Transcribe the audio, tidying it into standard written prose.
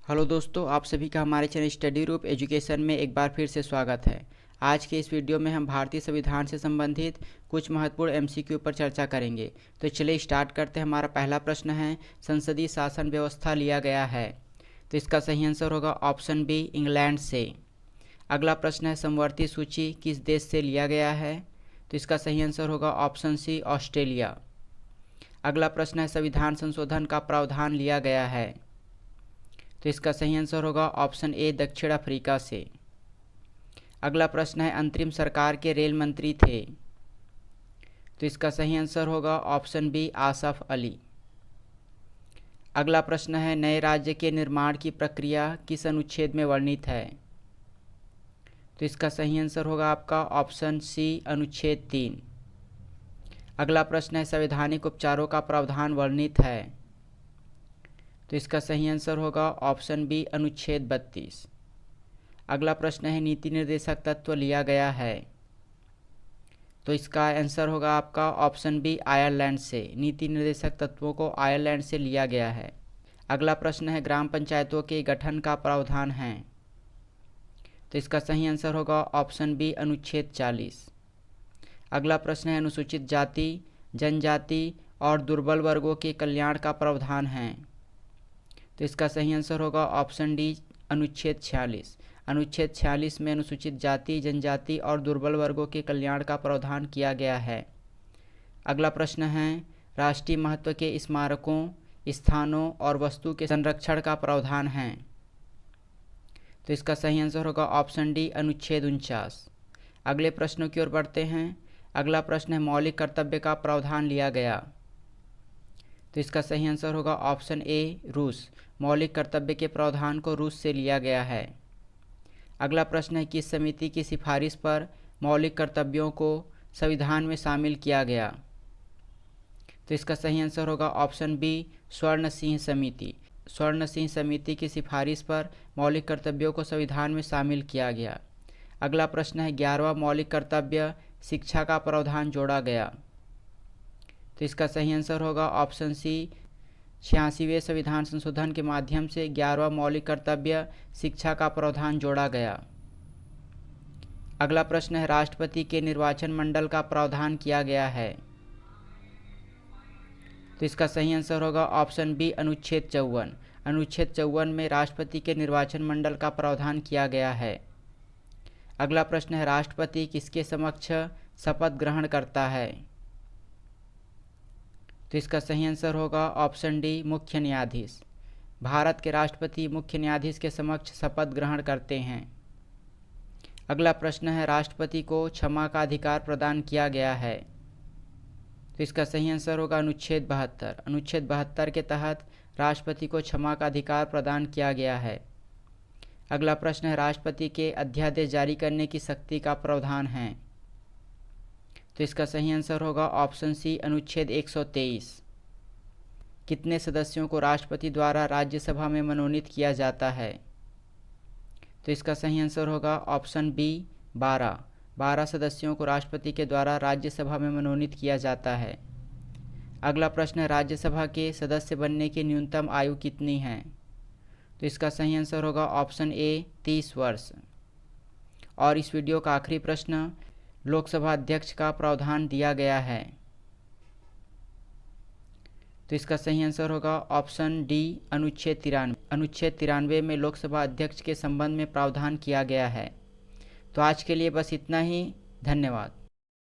Hello दोस्तों, आप सभी का हमारे चैनल स्टडी ग्रुप एजुकेशन में एक बार फिर से स्वागत है। आज के इस वीडियो में हम भारतीय संविधान से संबंधित कुछ महत्वपूर्ण एमसीक्यू पर चर्चा करेंगे। तो चलिए स्टार्ट करते हैं। हमारा पहला प्रश्न है, संसदीय शासन व्यवस्था लिया गया है। तो इसका सही आंसर होगा ऑप्शन बी, इंग्लैंड से। अगला प्रश्न है, समवर्ती सूची किस देश से लिया गया है। तो इसका सही आंसर होगा ऑप्शन सी, ऑस्ट्रेलिया। अगला प्रश्न है, संविधान संशोधन का प्रावधान लिया गया है। तो इसका सही आंसर होगा ऑप्शन ए, दक्षिण अफ्रीका से। अगला प्रश्न है, अंतरिम सरकार के रेल मंत्री थे। तो इसका सही आंसर होगा ऑप्शन बी, आसफ अली। अगला प्रश्न है, नए राज्य के निर्माण की प्रक्रिया किस अनुच्छेद में वर्णित है। तो इसका सही आंसर होगा आपका ऑप्शन सी, अनुच्छेद 3। अगला प्रश्न है, संवैधानिक उपचारों का प्रावधान वर्णित है। तो इसका सही आंसर होगा ऑप्शन बी, अनुच्छेद 32। अगला प्रश्न है, नीति निर्देशक तत्व लिया गया है। तो इसका आंसर होगा आपका ऑप्शन बी, आयरलैंड से। नीति निर्देशक तत्वों को आयरलैंड से लिया गया है। अगला प्रश्न है, ग्राम पंचायतों के गठन का प्रावधान है। तो इसका सही आंसर होगा ऑप्शन बी, अनुच्छेद 40। अगला प्रश्न है, अनुसूचित जाति, जनजाति और दुर्बल वर्गों के कल्याण का प्रावधान है। तो इसका सही आंसर होगा ऑप्शन डी, अनुच्छेद 46। अनुच्छेद 46 में अनुसूचित जाति, जनजाति और दुर्बल वर्गों के कल्याण का प्रावधान किया गया है। अगला प्रश्न है, राष्ट्रीय महत्व के स्मारकों, स्थानों और वस्तु के संरक्षण का प्रावधान है। तो इसका सही आंसर होगा ऑप्शन डी, अनुच्छेद 49। अगले प्रश्नों की ओर बढ़ते हैं। अगला प्रश्न है, मौलिक कर्तव्य का प्रावधान लिया गया। तो इसका सही आंसर होगा ऑप्शन ए, रूस। मौलिक कर्तव्य के प्रावधान को रूस से लिया गया है। अगला प्रश्न है, किस समिति की सिफारिश पर मौलिक कर्तव्यों को संविधान में शामिल किया गया। तो इसका सही आंसर होगा ऑप्शन बी, स्वर्ण सिंह समिति। स्वर्ण सिंह समिति की सिफारिश पर मौलिक कर्तव्यों को संविधान में शामिल किया गया। अगला प्रश्न है, 11वां मौलिक कर्तव्य शिक्षा का प्रावधान जोड़ा गया। तो इसका सही आंसर होगा ऑप्शन सी, 86वें संविधान संशोधन के माध्यम से 11वां मौलिक कर्तव्य शिक्षा का प्रावधान जोड़ा गया। अगला प्रश्न है, राष्ट्रपति के निर्वाचन मंडल का प्रावधान किया गया है। तो इसका सही आंसर होगा ऑप्शन बी, अनुच्छेद 54। अनुच्छेद 54 में राष्ट्रपति के निर्वाचन मंडल का प्रावधान किया गया है। अगला प्रश्न है, राष्ट्रपति किसके समक्ष शपथ ग्रहण करता है। तो इसका सही आंसर होगा ऑप्शन डी, मुख्य न्यायाधीश। भारत के राष्ट्रपति मुख्य न्यायाधीश के समक्ष शपथ ग्रहण करते हैं। अगला प्रश्न है, राष्ट्रपति को क्षमा का अधिकार प्रदान किया गया है। तो इसका सही आंसर होगा अनुच्छेद 72। अनुच्छेद 72 के तहत राष्ट्रपति को क्षमा का अधिकार प्रदान किया गया है। अगला प्रश्न है, राष्ट्रपति के अध्यादेश जारी करने की शक्ति का प्रावधान है। तो इसका सही आंसर होगा ऑप्शन सी, अनुच्छेद 123। कितने सदस्यों को राष्ट्रपति द्वारा राज्यसभा में मनोनीत किया जाता है। तो इसका सही आंसर होगा ऑप्शन बी, 12। 12 सदस्यों को राष्ट्रपति के द्वारा राज्यसभा में मनोनीत किया जाता है। अगला प्रश्न है, राज्यसभा के सदस्य बनने की न्यूनतम आयु कितनी है। तो इसका सही आंसर होगा ऑप्शन ए, 30 वर्ष। और इस वीडियो का आखिरी प्रश्न, लोकसभा अध्यक्ष का प्रावधान दिया गया है। तो इसका सही आंसर होगा ऑप्शन डी, अनुच्छेद 93। अनुच्छेद 93 में लोकसभा अध्यक्ष के संबंध में प्रावधान किया गया है। तो आज के लिए बस इतना ही। धन्यवाद।